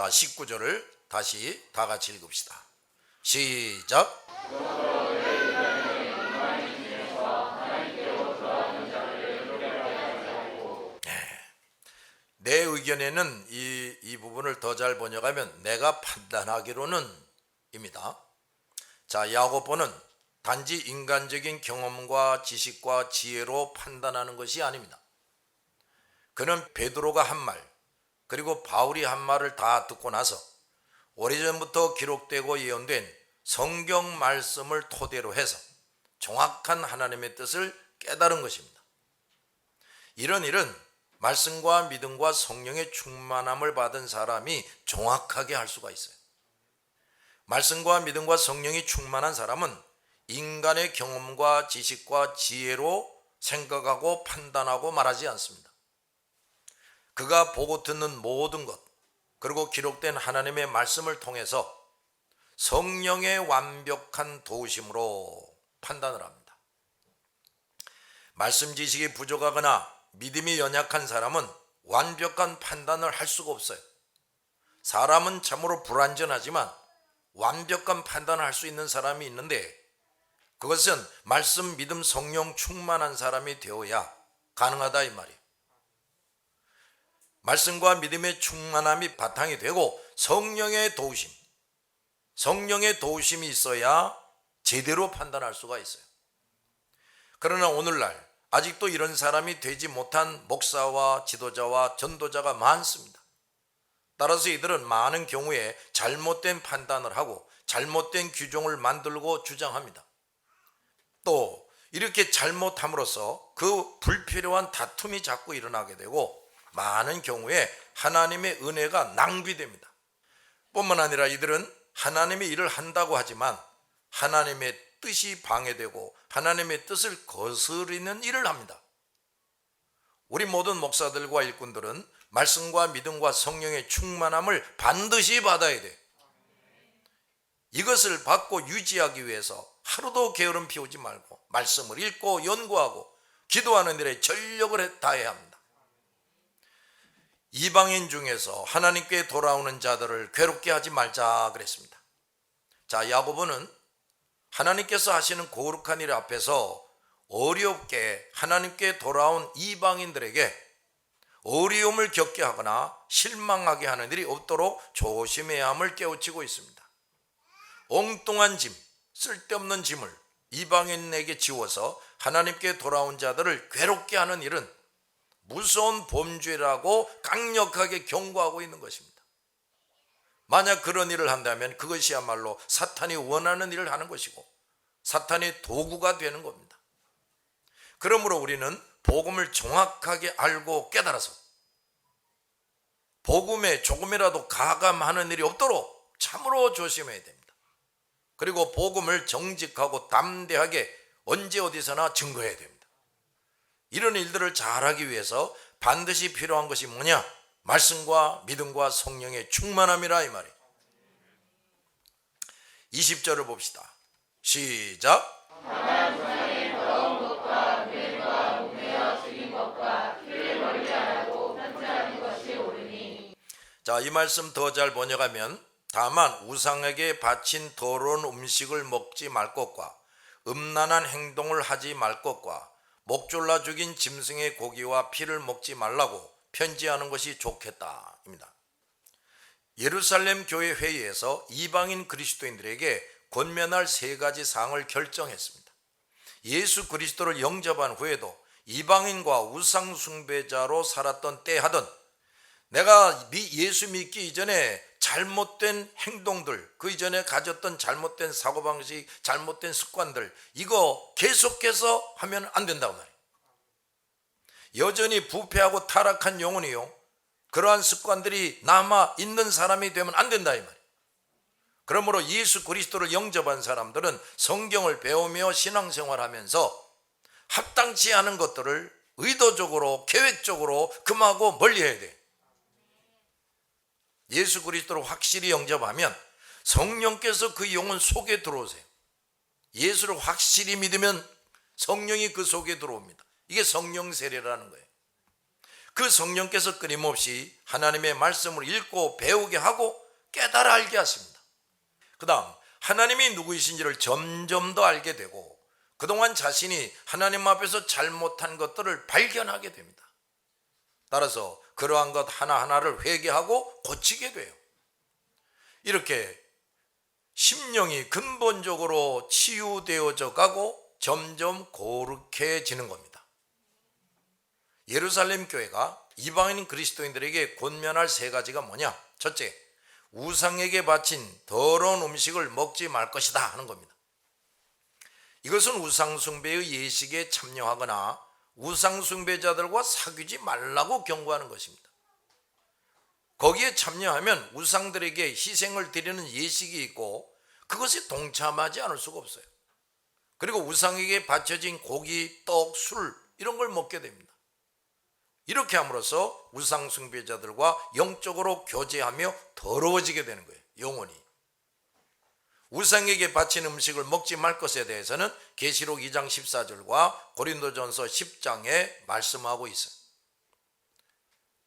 자, 19절을 다시 다 같이 읽읍시다. 시작. 내 의견에는 이 부분을 더 잘 번역하면 내가 판단하기로는 입니다. 자, 야고보는 단지 인간적인 경험과 지식과 지혜로 판단하는 것이 아닙니다. 그는 베드로가 한 말, 그리고 바울이 한 말을 다 듣고 나서 오래전부터 기록되고 예언된 성경 말씀을 토대로 해서 정확한 하나님의 뜻을 깨달은 것입니다. 이런 일은 말씀과 믿음과 성령의 충만함을 받은 사람이 정확하게 할 수가 있어요. 말씀과 믿음과 성령이 충만한 사람은 인간의 경험과 지식과 지혜로 생각하고 판단하고 말하지 않습니다. 그가 보고 듣는 모든 것, 그리고 기록된 하나님의 말씀을 통해서 성령의 완벽한 도우심으로 판단을 합니다. 말씀 지식이 부족하거나 믿음이 연약한 사람은 완벽한 판단을 할 수가 없어요. 사람은 참으로 불완전하지만 완벽한 판단을 할 수 있는 사람이 있는데, 그것은 말씀, 믿음, 성령 충만한 사람이 되어야 가능하다 이 말이에요. 말씀과 믿음의 충만함이 바탕이 되고 성령의 도우심이 있어야 제대로 판단할 수가 있어요. 그러나 오늘날 아직도 이런 사람이 되지 못한 목사와 지도자와 전도자가 많습니다. 따라서 이들은 많은 경우에 잘못된 판단을 하고 잘못된 규정을 만들고 주장합니다. 또 이렇게 잘못함으로써 그 불필요한 다툼이 자꾸 일어나게 되고 많은 경우에 하나님의 은혜가 낭비됩니다. 뿐만 아니라 이들은 하나님의 일을 한다고 하지만 하나님의 뜻이 방해되고 하나님의 뜻을 거스르는 일을 합니다. 우리 모든 목사들과 일꾼들은 말씀과 믿음과 성령의 충만함을 반드시 받아야 돼. 이것을 받고 유지하기 위해서 하루도 게으름 피우지 말고 말씀을 읽고 연구하고 기도하는 일에 전력을 다해야 합니다. 이방인 중에서 하나님께 돌아오는 자들을 괴롭게 하지 말자 그랬습니다. 자, 야고보는 하나님께서 하시는 거룩한 일 앞에서 어렵게 하나님께 돌아온 이방인들에게 어려움을 겪게 하거나 실망하게 하는 일이 없도록 조심해야 함을 깨우치고 있습니다. 엉뚱한 짐, 쓸데없는 짐을 이방인에게 지워서 하나님께 돌아온 자들을 괴롭게 하는 일은 무서운 범죄라고 강력하게 경고하고 있는 것입니다. 만약 그런 일을 한다면 그것이야말로 사탄이 원하는 일을 하는 것이고 사탄의 도구가 되는 겁니다. 그러므로 우리는 복음을 정확하게 알고 깨달아서 복음에 조금이라도 가감하는 일이 없도록 참으로 조심해야 됩니다. 그리고 복음을 정직하고 담대하게 언제 어디서나 증거해야 됩니다. 이런 일들을 잘하기 위해서 반드시 필요한 것이 뭐냐? 말씀과 믿음과 성령의 충만함이라 이 말이에요. 20절을 봅시다. 시작. 자, 이 말씀 더 잘 번역하면 다만 우상에게 바친 더러운 음식을 먹지 말 것과 음란한 행동을 하지 말 것과 목졸라 죽인 짐승의 고기와 피를 먹지 말라고 편지하는 것이 좋겠다입니다. 예루살렘 교회 회의에서 이방인 그리스도인들에게 권면할 세 가지 사항을 결정했습니다. 예수 그리스도를 영접한 후에도 이방인과 우상 숭배자로 살았던 때 하던 내가 예수 믿기 이전에 잘못된 행동들, 그 이전에 가졌던 잘못된 사고방식, 잘못된 습관들, 이거 계속해서 하면 안 된다고 말이에요. 여전히 부패하고 타락한 영혼이요, 그러한 습관들이 남아 있는 사람이 되면 안 된다 이 말이에요. 그러므로 예수 그리스도를 영접한 사람들은 성경을 배우며 신앙생활하면서 합당치 않은 것들을 의도적으로 계획적으로 금하고 멀리해야 돼. 예수 그리스도를 확실히 영접하면 성령께서 그 영혼 속에 들어오세요. 예수를 확실히 믿으면 성령이 그 속에 들어옵니다. 이게 성령 세례라는 거예요. 그 성령께서 끊임없이 하나님의 말씀을 읽고 배우게 하고 깨달아 알게 하십니다. 그 다음 하나님이 누구이신지를 점점 더 알게 되고 그동안 자신이 하나님 앞에서 잘못한 것들을 발견하게 됩니다. 따라서 그러한 것 하나하나를 회개하고 고치게 돼요. 이렇게 심령이 근본적으로 치유되어져 가고 점점 거룩해지는 겁니다. 예루살렘 교회가 이방인 그리스도인들에게 권면할 세 가지가 뭐냐? 첫째, 우상에게 바친 더러운 음식을 먹지 말 것이다 하는 겁니다. 이것은 우상숭배의 예식에 참여하거나 우상숭배자들과 사귀지 말라고 경고하는 것입니다. 거기에 참여하면 우상들에게 희생을 드리는 예식이 있고 그것에 동참하지 않을 수가 없어요. 그리고 우상에게 바쳐진 고기, 떡, 술 이런 걸 먹게 됩니다. 이렇게 함으로써 우상숭배자들과 영적으로 교제하며 더러워지게 되는 거예요. 영혼이. 우상에게 바친 음식을 먹지 말 것에 대해서는 계시록 2장 14절과 고린도전서 10장에 말씀하고 있어요.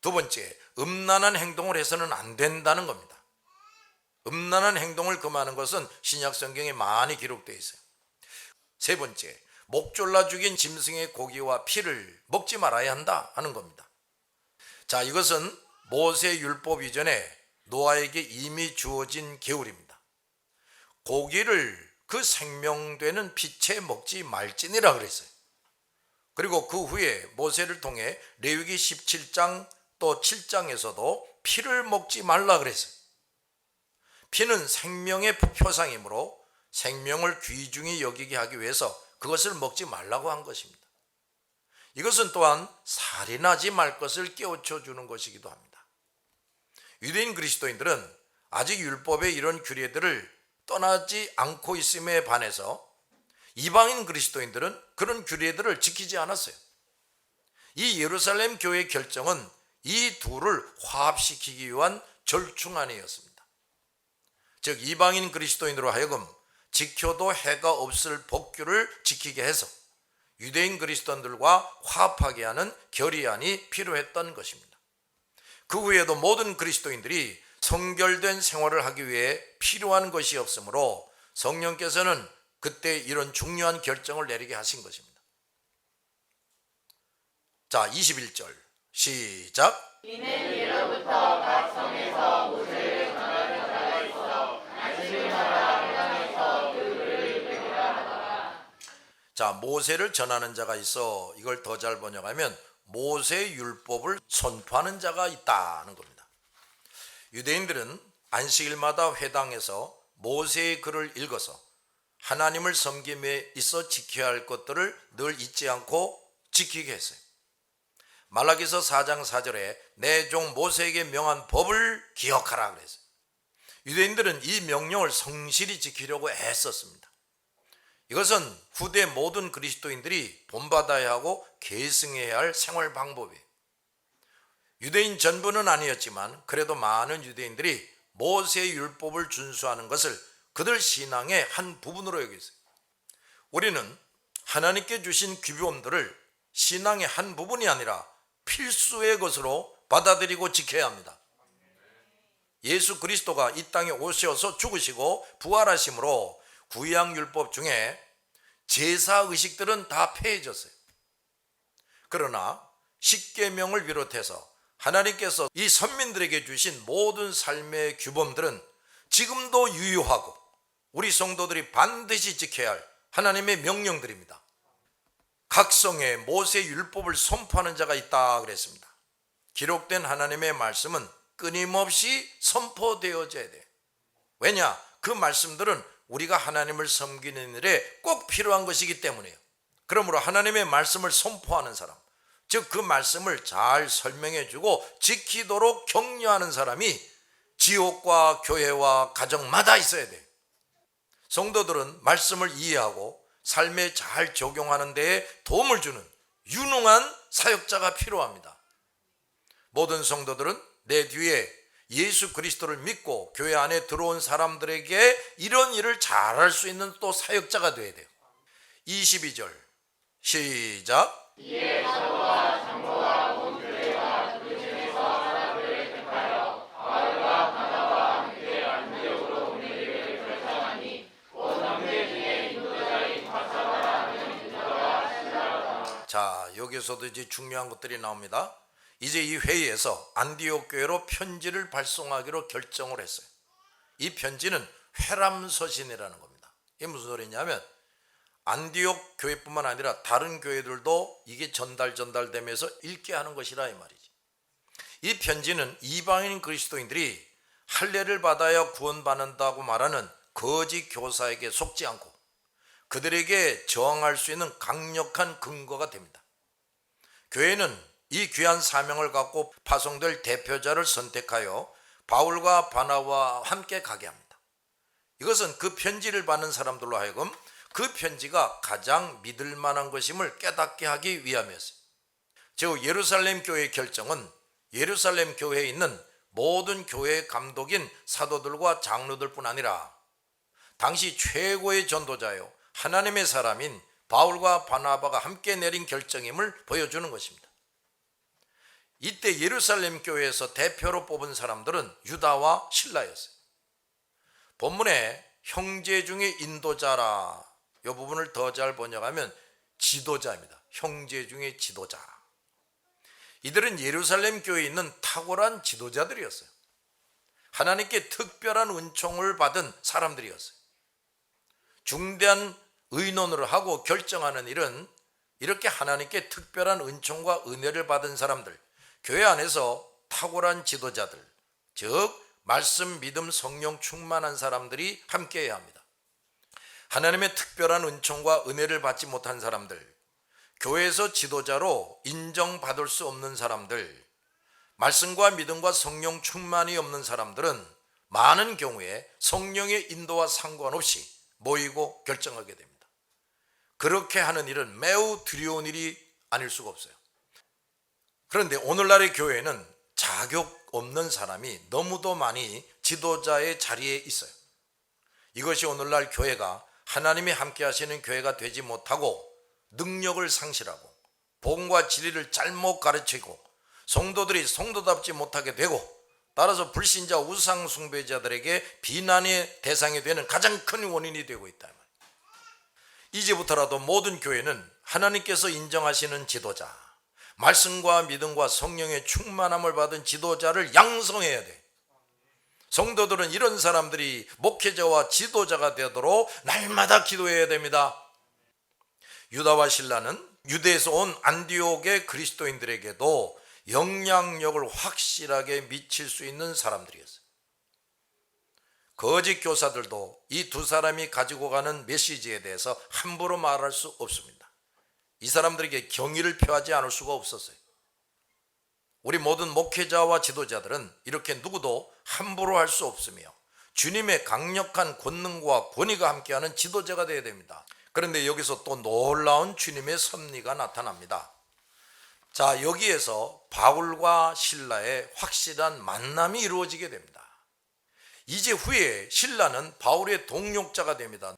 두 번째, 음란한 행동을 해서는 안 된다는 겁니다. 음란한 행동을 금하는 것은 신약 성경에 많이 기록되어 있어요. 세 번째, 목 졸라 죽인 짐승의 고기와 피를 먹지 말아야 한다 하는 겁니다. 자, 이것은 모세 율법 이전에 노아에게 이미 주어진 계율입니다. 고기를 그 생명되는 피채 먹지 말지니라 그랬어요. 그리고 그 후에 모세를 통해 레위기 17장 또 7장에서도 피를 먹지 말라 그랬어요. 피는 생명의 표상이므로 생명을 귀중히 여기게 하기 위해서 그것을 먹지 말라고 한 것입니다. 이것은 또한 살인하지 말 것을 깨우쳐 주는 것이기도 합니다. 유대인 그리스도인들은 아직 율법의 이런 규례들을 떠나지 않고 있음에 반해서 이방인 그리스도인들은 그런 규례들을 지키지 않았어요. 이 예루살렘 교회의 결정은 이 둘을 화합시키기 위한 절충안이었습니다. 즉 이방인 그리스도인으로 하여금 지켜도 해가 없을 법규를 지키게 해서 유대인 그리스도인들과 화합하게 하는 결의안이 필요했던 것입니다. 그 후에도 모든 그리스도인들이 성결된 생활을 하기 위해 필요한 것이 없으므로 성령께서는 그때 이런 중요한 결정을 내리게 하신 것입니다. 자, 21절 시작. 이는 예로부터 각 성에서 모세를 전하는 자가 있어 안식일마다 회당에서 그 글을 읽으라 하더라. 자, 모세를 전하는 자가 있어. 이걸 더 잘 번역하면 모세 율법을 선포하는 자가 있다는 겁니다. 유대인들은 안식일마다 회당에서 모세의 글을 읽어서 하나님을 섬김에 있어 지켜야 할 것들을 늘 잊지 않고 지키게 했어요. 말라기서 4장 4절에 내 종 모세에게 명한 법을 기억하라 그랬어요. 유대인들은 이 명령을 성실히 지키려고 애썼습니다. 이것은 후대 모든 그리스도인들이 본받아야 하고 계승해야 할 생활 방법이에요. 유대인 전부는 아니었지만 그래도 많은 유대인들이 모세의 율법을 준수하는 것을 그들 신앙의 한 부분으로 여겼어요. 우리는 하나님께 주신 규범들을 신앙의 한 부분이 아니라 필수의 것으로 받아들이고 지켜야 합니다. 예수 그리스도가 이 땅에 오셔서 죽으시고 부활하심으로 구약 율법 중에 제사 의식들은 다 폐해졌어요. 그러나 십계명을 비롯해서 하나님께서 이 선민들에게 주신 모든 삶의 규범들은 지금도 유효하고 우리 성도들이 반드시 지켜야 할 하나님의 명령들입니다. 각 성에 모세 율법을 선포하는 자가 있다 그랬습니다. 기록된 하나님의 말씀은 끊임없이 선포되어져야 돼. 왜냐? 그 말씀들은 우리가 하나님을 섬기는 일에 꼭 필요한 것이기 때문이에요. 그러므로 하나님의 말씀을 선포하는 사람, 즉 그 말씀을 잘 설명해 주고 지키도록 격려하는 사람이 지옥과 교회와 가정마다 있어야 돼. 성도들은 말씀을 이해하고 삶에 잘 적용하는 데에 도움을 주는 유능한 사역자가 필요합니다. 모든 성도들은 내 뒤에 예수 그리스도를 믿고 교회 안에 들어온 사람들에게 이런 일을 잘할 수 있는 또 사역자가 되어야 돼요. 22절 시작. 이에 사도와 장로와 온 교회가 여기서도 이제 중요한 것들이 나옵니다. 이제 이 회의에서 안디옥 교회로 편지를 발송하기로 결정을 했어요. 이 편지는 회람서신이라는 겁니다. 이게 무슨 소리냐면 안디옥 교회뿐만 아니라 다른 교회들도 이게 전달되면서 읽게 하는 것이라 이 말이지. 이 편지는 이방인 그리스도인들이 할례를 받아야 구원받는다고 말하는 거짓 교사에게 속지 않고 그들에게 저항할 수 있는 강력한 근거가 됩니다. 교회는 이 귀한 사명을 갖고 파송될 대표자를 선택하여 바울과 바나바와 함께 가게 합니다. 이것은 그 편지를 받는 사람들로 하여금 그 편지가 가장 믿을 만한 것임을 깨닫게 하기 위함이었어요. 즉 예루살렘 교회의 결정은 예루살렘 교회에 있는 모든 교회의 감독인 사도들과 장로들뿐 아니라 당시 최고의 전도자요 하나님의 사람인 바울과 바나바가 함께 내린 결정임을 보여주는 것입니다. 이때 예루살렘 교회에서 대표로 뽑은 사람들은 유다와 실라였어요. 본문에 형제 중에 인도자라 이 부분을 더 잘 번역하면 지도자입니다. 형제 중에 지도자. 이들은 예루살렘 교회에 있는 탁월한 지도자들이었어요. 하나님께 특별한 은총을 받은 사람들이었어요. 중대한 의논을 하고 결정하는 일은 이렇게 하나님께 특별한 은총과 은혜를 받은 사람들, 교회 안에서 탁월한 지도자들, 즉 말씀, 믿음, 성령 충만한 사람들이 함께해야 합니다. 하나님의 특별한 은총과 은혜를 받지 못한 사람들, 교회에서 지도자로 인정받을 수 없는 사람들, 말씀과 믿음과 성령 충만이 없는 사람들은 많은 경우에 성령의 인도와 상관없이 모이고 결정하게 됩니다. 그렇게 하는 일은 매우 두려운 일이 아닐 수가 없어요. 그런데 오늘날의 교회는 자격 없는 사람이 너무도 많이 지도자의 자리에 있어요. 이것이 오늘날 교회가 하나님이 함께 하시는 교회가 되지 못하고 능력을 상실하고 복음과 진리를 잘못 가르치고 성도들이 성도답지 못하게 되고 따라서 불신자 우상 숭배자들에게 비난의 대상이 되는 가장 큰 원인이 되고 있다. 이제부터라도 모든 교회는 하나님께서 인정하시는 지도자, 말씀과 믿음과 성령의 충만함을 받은 지도자를 양성해야 돼. 성도들은 이런 사람들이 목회자와 지도자가 되도록 날마다 기도해야 됩니다. 유다와 실라는 유대에서 온 안디옥의 그리스도인들에게도 영향력을 확실하게 미칠 수 있는 사람들이었어요. 거짓 교사들도 이 두 사람이 가지고 가는 메시지에 대해서 함부로 말할 수 없습니다. 이 사람들에게 경의를 표하지 않을 수가 없었어요. 우리 모든 목회자와 지도자들은 이렇게 누구도 함부로 할 수 없으며 주님의 강력한 권능과 권위가 함께하는 지도자가 되어야 됩니다. 그런데 여기서 또 놀라운 주님의 섭리가 나타납니다. 자, 여기에서 바울과 실라의 확실한 만남이 이루어지게 됩니다. 이제 후에 실라는 바울의 동력자가 됩니다.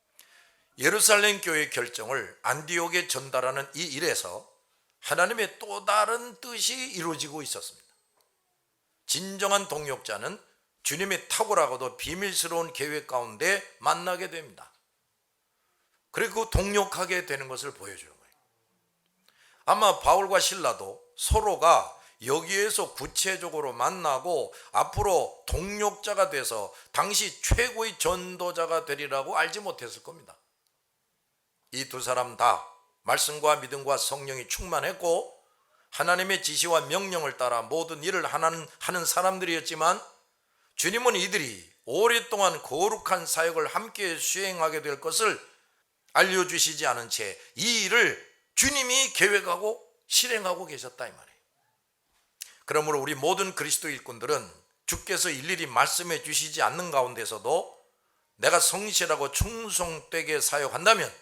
예루살렘 교회의 결정을 안디옥에 전달하는 이 일에서 하나님의 또 다른 뜻이 이루어지고 있었습니다. 진정한 동력자는 주님의 탁월하고도 비밀스러운 계획 가운데 만나게 됩니다. 그리고 동력하게 되는 것을 보여주는 거예요. 아마 바울과 실라도 서로가 여기에서 구체적으로 만나고 앞으로 동력자가 돼서 당시 최고의 전도자가 되리라고 알지 못했을 겁니다. 이 두 사람 다 말씀과 믿음과 성령이 충만했고 하나님의 지시와 명령을 따라 모든 일을 하는 사람들이었지만 주님은 이들이 오랫동안 거룩한 사역을 함께 수행하게 될 것을 알려주시지 않은 채 이 일을 주님이 계획하고 실행하고 계셨다 이 말이에요. 그러므로 우리 모든 그리스도 일꾼들은 주께서 일일이 말씀해 주시지 않는 가운데서도 내가 성실하고 충성되게 사역한다면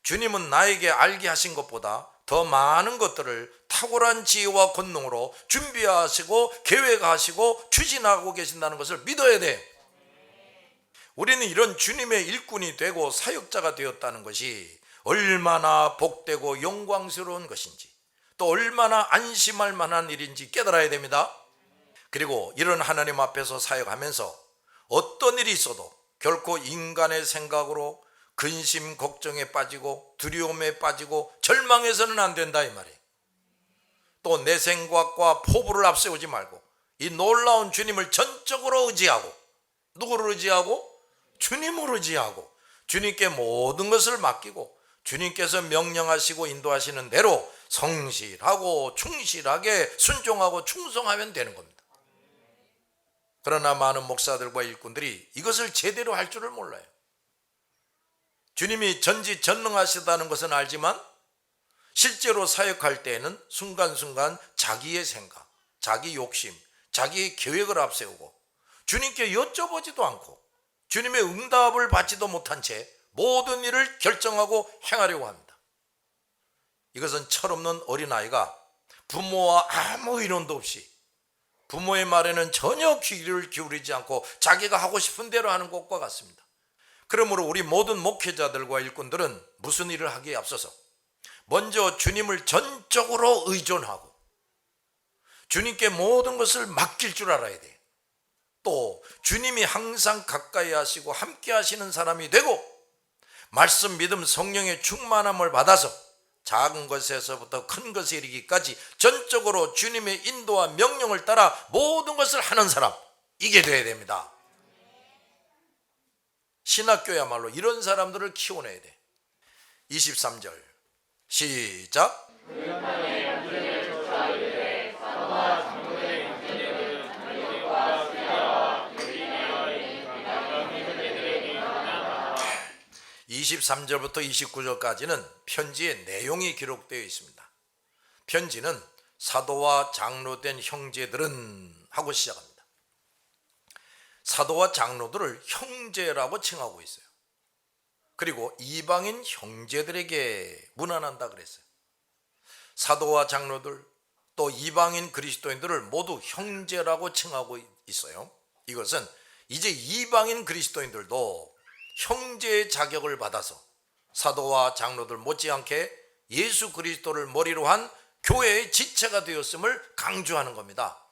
주님은 나에게 알게 하신 것보다 더 많은 것들을 탁월한 지혜와 권능으로 준비하시고 계획하시고 추진하고 계신다는 것을 믿어야 돼. 우리는 이런 주님의 일꾼이 되고 사역자가 되었다는 것이 얼마나 복되고 영광스러운 것인지 또 얼마나 안심할 만한 일인지 깨달아야 됩니다. 그리고 이런 하나님 앞에서 사역하면서 어떤 일이 있어도 결코 인간의 생각으로 근심 걱정에 빠지고 두려움에 빠지고 절망해서는 안 된다 이 말이에요. 또 내 생각과 포부를 앞세우지 말고 이 놀라운 주님을 전적으로 의지하고, 누구를 의지하고? 주님을 의지하고 주님께 모든 것을 맡기고 주님께서 명령하시고 인도하시는 대로 성실하고 충실하게 순종하고 충성하면 되는 겁니다. 그러나 많은 목사들과 일꾼들이 이것을 제대로 할 줄을 몰라요. 주님이 전지전능하시다는 것은 알지만 실제로 사역할 때에는 순간순간 자기의 생각, 자기 욕심, 자기의 계획을 앞세우고 주님께 여쭤보지도 않고 주님의 응답을 받지도 못한 채 모든 일을 결정하고 행하려고 합니다. 이것은 철없는 어린아이가 부모와 아무 의논도 없이 부모의 말에는 전혀 귀를 기울이지 않고 자기가 하고 싶은 대로 하는 것과 같습니다. 그러므로 우리 모든 목회자들과 일꾼들은 무슨 일을 하기에 앞서서 먼저 주님을 전적으로 의존하고 주님께 모든 것을 맡길 줄 알아야 돼요. 또 주님이 항상 가까이 하시고 함께 하시는 사람이 되고 말씀, 믿음, 성령의 충만함을 받아서 작은 것에서부터 큰 것에 이르기까지 전적으로 주님의 인도와 명령을 따라 모든 것을 하는 사람, 이게 돼야 됩니다. 신학교야말로 이런 사람들을 키워내야 돼. 23절 시작. 이 23절부터 29절까지는 편지의 내용이 기록되어 있습니다. 편지는 사도와 장로된 형제들은 하고 시작합니다. 사도와 장로들을 형제라고 칭하고 있어요. 그리고 이방인 형제들에게 문안한다 그랬어요. 사도와 장로들 또 이방인 그리스도인들을 모두 형제라고 칭하고 있어요. 이것은 이제 이방인 그리스도인들도 형제의 자격을 받아서 사도와 장로들 못지않게 예수 그리스도를 머리로 한 교회의 지체가 되었음을 강조하는 겁니다.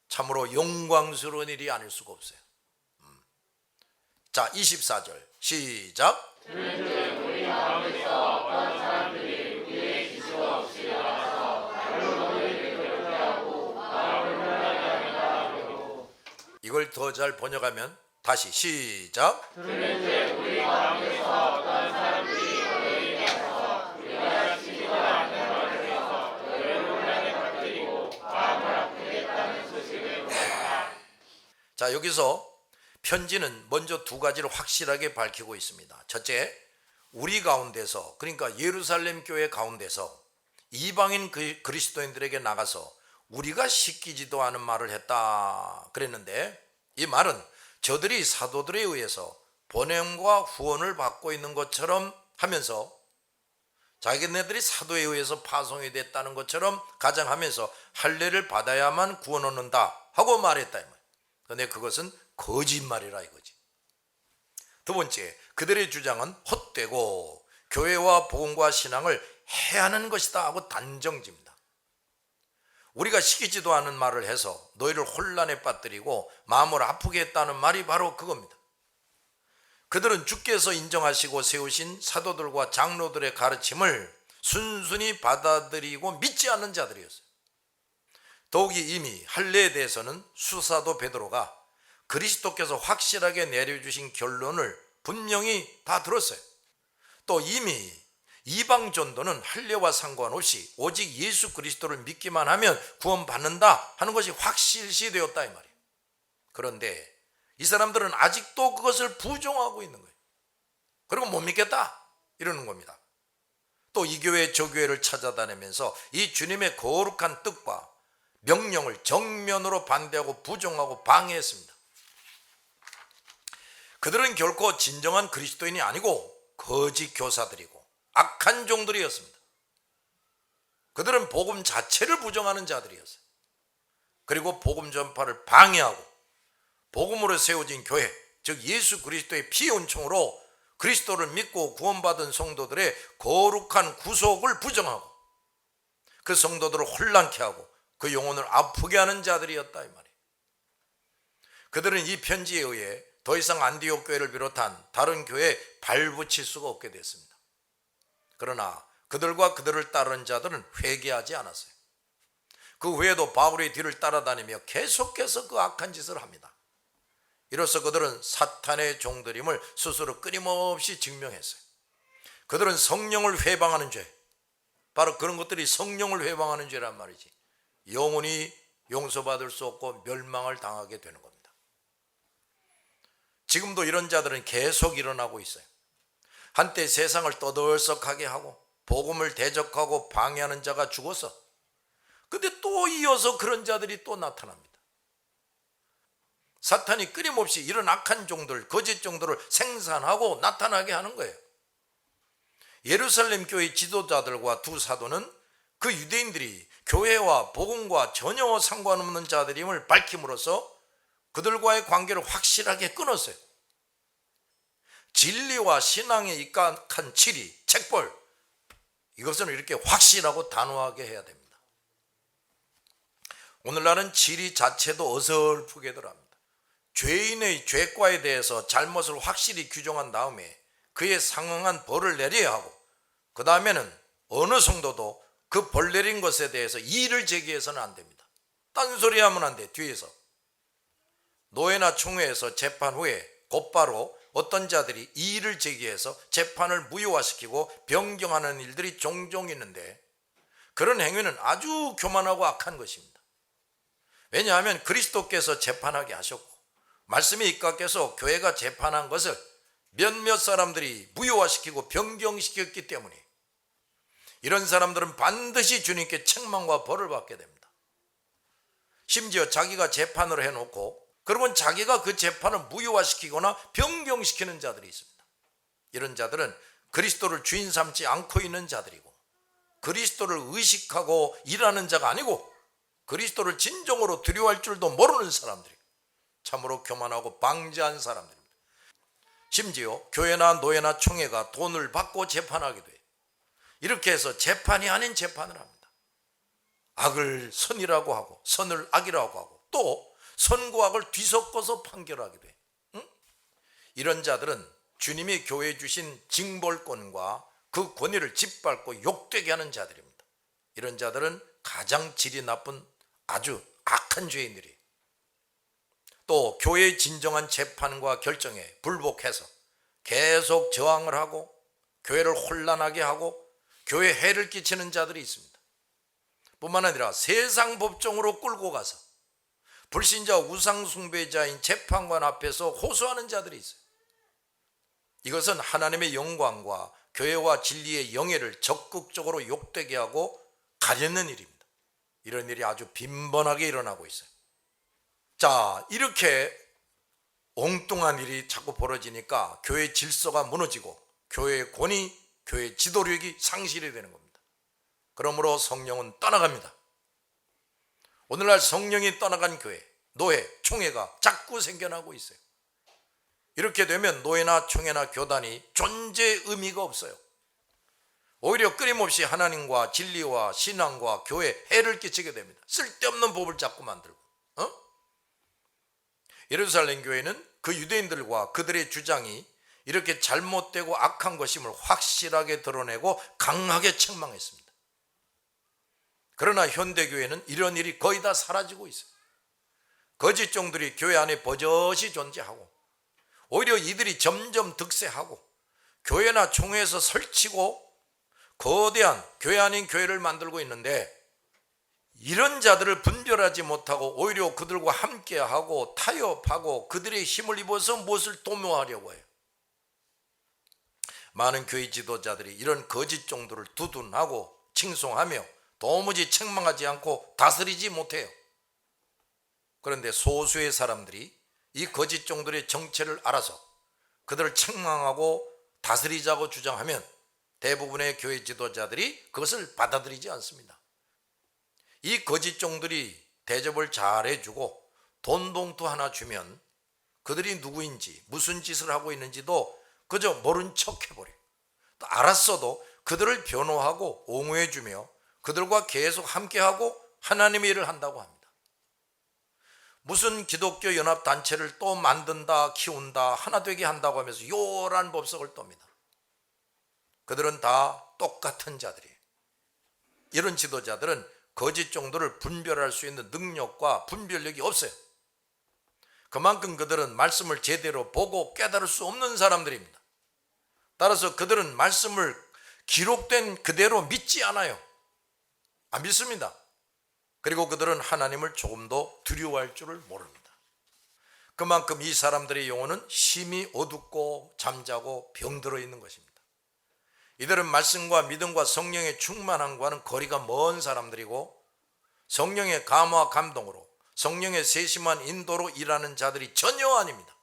참으로 영광스러운 일이 아닐 수가 없어요. 자, 24절 시작. 우리 가운데서 어떤 사람들이 우리의 지식 없이 나가서 발로 너희를 괴롭게 하고 마음을 편하게 하겠다 하고. 이걸 더 잘 번역하면 다시 시작. 그런데 우리 가운데서 어떤 사람들이 너희에게 가서 우리가 지지도 않는 말을 해서 너희를 혼란에 빠뜨리고 마음을 아프게 했다는 소식을 듣었다. 자, 여기서 편지는 먼저 두 가지를 확실하게 밝히고 있습니다. 첫째, 우리 가운데서, 그러니까 예루살렘 교회 가운데서 이방인 그리스도인들에게 나가서 우리가 시키지도 않은 말을 했다 그랬는데, 이 말은 저들이 사도들에 의해서 보냄과 후원을 받고 있는 것처럼 하면서 자기네들이 사도에 의해서 파송이 됐다는 것처럼 가정하면서 할례를 받아야만 구원 얻는다 하고 말했다. 그런데 그것은 거짓말이라 이거지. 두 번째, 그들의 주장은 헛되고 교회와 복음과 신앙을 해하는 것이다 하고 단정짓니다. 우리가 시키지도 않은 말을 해서 너희를 혼란에 빠뜨리고 마음을 아프게 했다는 말이 바로 그겁니다. 그들은 주께서 인정하시고 세우신 사도들과 장로들의 가르침을 순순히 받아들이고 믿지 않는 자들이었어요. 더욱이 이미 할례에 대해서는 수사도 베드로가 그리스도께서 확실하게 내려주신 결론을 분명히 다 들었어요. 또 이미 이방 전도는 할례와 상관없이 오직 예수 그리스도를 믿기만 하면 구원받는다 하는 것이 확실시되었다 이 말이에요. 그런데 이 사람들은 아직도 그것을 부정하고 있는 거예요. 그리고 못 믿겠다 이러는 겁니다. 또 이 교회 저 교회를 찾아다니면서 이 주님의 거룩한 뜻과 명령을 정면으로 반대하고 부정하고 방해했습니다. 그들은 결코 진정한 그리스도인이 아니고 거짓 교사들이고 악한 종들이었습니다. 그들은 복음 자체를 부정하는 자들이었어요. 그리고 복음 전파를 방해하고 복음으로 세워진 교회, 즉 예수 그리스도의 피 은총으로 그리스도를 믿고 구원받은 성도들의 거룩한 구속을 부정하고 그 성도들을 혼란케 하고 그 영혼을 아프게 하는 자들이었다 이 말이에요. 그들은 이 편지에 의해 더 이상 안디옥 교회를 비롯한 다른 교회에 발붙일 수가 없게 됐습니다. 그러나 그들과 그들을 따르는 자들은 회개하지 않았어요. 그 외에도 바울의 뒤를 따라다니며 계속해서 그 악한 짓을 합니다. 이로써 그들은 사탄의 종들임을 스스로 끊임없이 증명했어요. 그들은 성령을 회방하는 죄, 바로 그런 것들이 성령을 회방하는 죄란 말이지, 영원히 용서받을 수 없고 멸망을 당하게 되는 겁니다. 지금도 이런 자들은 계속 일어나고 있어요. 한때 세상을 떠들썩하게 하고 복음을 대적하고 방해하는 자가 죽어서, 근데 또 이어서 그런 자들이 또 나타납니다. 사탄이 끊임없이 이런 악한 종들, 거짓 종들을 생산하고 나타나게 하는 거예요. 예루살렘 교회 지도자들과 두 사도는 그 유대인들이 교회와 복음과 전혀 상관없는 자들임을 밝힘으로써 그들과의 관계를 확실하게 끊었어요. 진리와 신앙에 입각한 진리, 책벌, 이것은 이렇게 확실하고 단호하게 해야 됩니다. 오늘날은 진리 자체도 어설프게 들어갑니다. 죄인의 죄과에 대해서 잘못을 확실히 규정한 다음에 그에 상응한 벌을 내려야 하고, 그 다음에는 어느 성도도 그 벌 내린 것에 대해서 이의를 제기해서는 안 됩니다. 딴소리 하면 안 돼. 뒤에서 노예나 총회에서 재판 후에 곧바로 어떤 자들이 이의를 제기해서 재판을 무효화시키고 변경하는 일들이 종종 있는데, 그런 행위는 아주 교만하고 악한 것입니다. 왜냐하면 그리스도께서 재판하게 하셨고 말씀에 입각해서 교회가 재판한 것을 몇몇 사람들이 무효화시키고 변경시켰기 때문에 이런 사람들은 반드시 주님께 책망과 벌을 받게 됩니다. 심지어 자기가 재판을 해놓고 그러면 자기가 그 재판을 무효화시키거나 변경시키는 자들이 있습니다. 이런 자들은 그리스도를 주인 삼지 않고 있는 자들이고, 그리스도를 의식하고 일하는 자가 아니고 그리스도를 진정으로 두려워할 줄도 모르는 사람들이고, 참으로 교만하고 방지한 사람들입니다. 심지어 교회나 노예나 총회가 돈을 받고 재판하게 돼요. 이렇게 해서 재판이 아닌 재판을 합니다. 악을 선이라고 하고 선을 악이라고 하고 또 선과 악을 뒤섞어서 판결하게 돼. 이런 자들은 주님이 교회에 주신 징벌권과 그 권위를 짓밟고 욕되게 하는 자들입니다. 이런 자들은 가장 질이 나쁜 아주 악한 죄인들이에요. 또 교회의 진정한 재판과 결정에 불복해서 계속 저항을 하고 교회를 혼란하게 하고 교회에 해를 끼치는 자들이 있습니다. 뿐만 아니라 세상 법정으로 끌고 가서 불신자 우상 숭배자인 재판관 앞에서 호소하는 자들이 있어요. 이것은 하나님의 영광과 교회와 진리의 영예를 적극적으로 욕되게 하고 가리는 일입니다. 이런 일이 아주 빈번하게 일어나고 있어요. 자, 이렇게 엉뚱한 일이 자꾸 벌어지니까 교회 질서가 무너지고 교회의 권위, 교회의 지도력이 상실이 되는 겁니다. 그러므로 성령은 떠나갑니다. 오늘날 성령이 떠나간 교회, 노예, 총회가 자꾸 생겨나고 있어요. 이렇게 되면 노예나 총회나 교단이 존재의 의미가 없어요. 오히려 끊임없이 하나님과 진리와 신앙과 교회에 해를 끼치게 됩니다. 쓸데없는 법을 자꾸 만들고. 예루살렘 교회는 그 유대인들과 그들의 주장이 이렇게 잘못되고 악한 것임을 확실하게 드러내고 강하게 책망했습니다. 그러나 현대교회는 이런 일이 거의 다 사라지고 있어요. 거짓 종들이 교회 안에 버젓이 존재하고 오히려 이들이 점점 득세하고 교회나 총회에서 설치고 거대한 교회 아닌 교회를 만들고 있는데, 이런 자들을 분별하지 못하고 오히려 그들과 함께하고 타협하고 그들의 힘을 입어서 무엇을 도모하려고 해요. 많은 교회 지도자들이 이런 거짓 종들을 두둔하고 칭송하며 도무지 책망하지 않고 다스리지 못해요. 그런데 소수의 사람들이 이 거짓 종들의 정체를 알아서 그들을 책망하고 다스리자고 주장하면 대부분의 교회 지도자들이 그것을 받아들이지 않습니다. 이 거짓 종들이 대접을 잘 해주고 돈 봉투 하나 주면 그들이 누구인지 무슨 짓을 하고 있는지도 그저 모른 척 해버려요. 또 알았어도 그들을 변호하고 옹호해주며 그들과 계속 함께하고 하나님의 일을 한다고 합니다. 무슨 기독교 연합단체를 또 만든다, 키운다, 하나 되게 한다고 하면서 요란 법석을 떱니다. 그들은 다 똑같은 자들이에요. 이런 지도자들은 거짓 정도를 분별할 수 있는 능력과 분별력이 없어요. 그만큼 그들은 말씀을 제대로 보고 깨달을 수 없는 사람들입니다. 따라서 그들은 말씀을 기록된 그대로 믿지 않아요. 안 믿습니다. 그리고 그들은 하나님을 조금도 두려워할 줄을 모릅니다. 그만큼 이 사람들의 영혼은 심히 어둡고 잠자고 병들어 있는 것입니다. 이들은 말씀과 믿음과 성령의 충만함과는 거리가 먼 사람들이고, 성령의 감화와 감동으로, 성령의 세심한 인도로 일하는 자들이 전혀 아닙니다.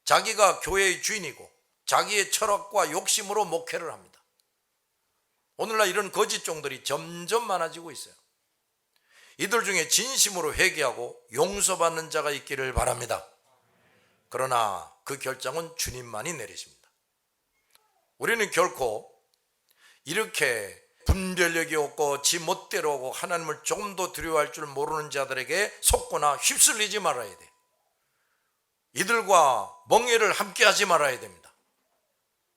자기가 교회의 주인이고 자기의 철학과 욕심으로 목회를 합니다. 오늘날 이런 거짓 종들이 점점 많아지고 있어요. 이들 중에 진심으로 회개하고 용서받는 자가 있기를 바랍니다. 그러나 그 결정은 주님만이 내리십니다. 우리는 결코 이렇게 분별력이 없고 지 멋대로 하고 하나님을 조금 더 두려워할 줄 모르는 자들에게 속거나 휩쓸리지 말아야 돼. 이들과 멍해를 함께 하지 말아야 됩니다.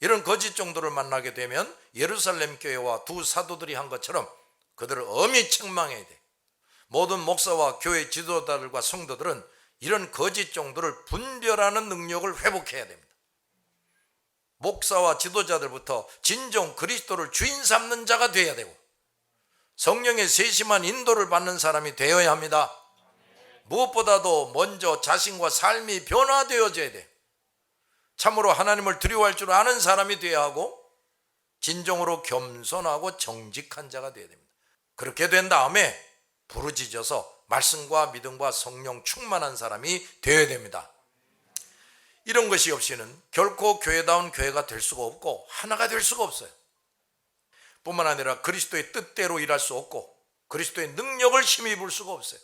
이런 거짓 종들을 만나게 되면 예루살렘 교회와 두 사도들이 한 것처럼 그들을 엄히 책망해야 돼. 모든 목사와 교회 지도자들과 성도들은 이런 거짓 종들을 분별하는 능력을 회복해야 됩니다. 목사와 지도자들부터 진정 그리스도를 주인 삼는 자가 되어야 되고, 성령의 세심한 인도를 받는 사람이 되어야 합니다. 무엇보다도 먼저 자신과 삶이 변화되어져야 돼. 참으로 하나님을 두려워할 줄 아는 사람이 되어야 하고, 진정으로 겸손하고 정직한 자가 되어야 됩니다. 그렇게 된 다음에 부르짖어서 말씀과 믿음과 성령 충만한 사람이 되어야 됩니다. 이런 것이 없이는 결코 교회다운 교회가 될 수가 없고 하나가 될 수가 없어요. 뿐만 아니라 그리스도의 뜻대로 일할 수 없고 그리스도의 능력을 힘입을 수가 없어요.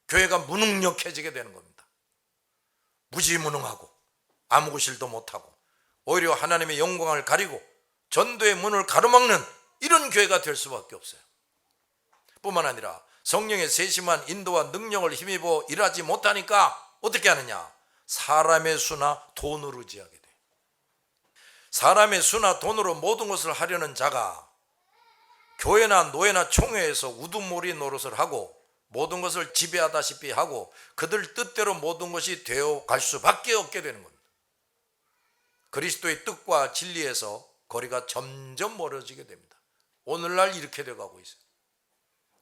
교회가 무능력해지게 되는 겁니다. 무지무능하고 아무 것일도 못하고 오히려 하나님의 영광을 가리고 전도의 문을 가로막는 이런 교회가 될 수밖에 없어요. 뿐만 아니라 성령의 세심한 인도와 능력을 힘입어 일하지 못하니까 어떻게 하느냐? 사람의 수나 돈으로 의지하게 돼. 사람의 수나 돈으로 모든 것을 하려는 자가 교회나 노예나 총회에서 우두머리 노릇을 하고 모든 것을 지배하다시피 하고 그들 뜻대로 모든 것이 되어 갈 수밖에 없게 되는 겁니다. 그리스도의 뜻과 진리에서 거리가 점점 멀어지게 됩니다. 오늘날 이렇게 돼가고 있어요.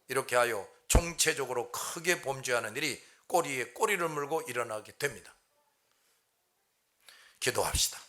이렇게 하여 총체적으로 크게 범죄하는 일이 꼬리에 꼬리를 물고 일어나게 됩니다. 기도합시다.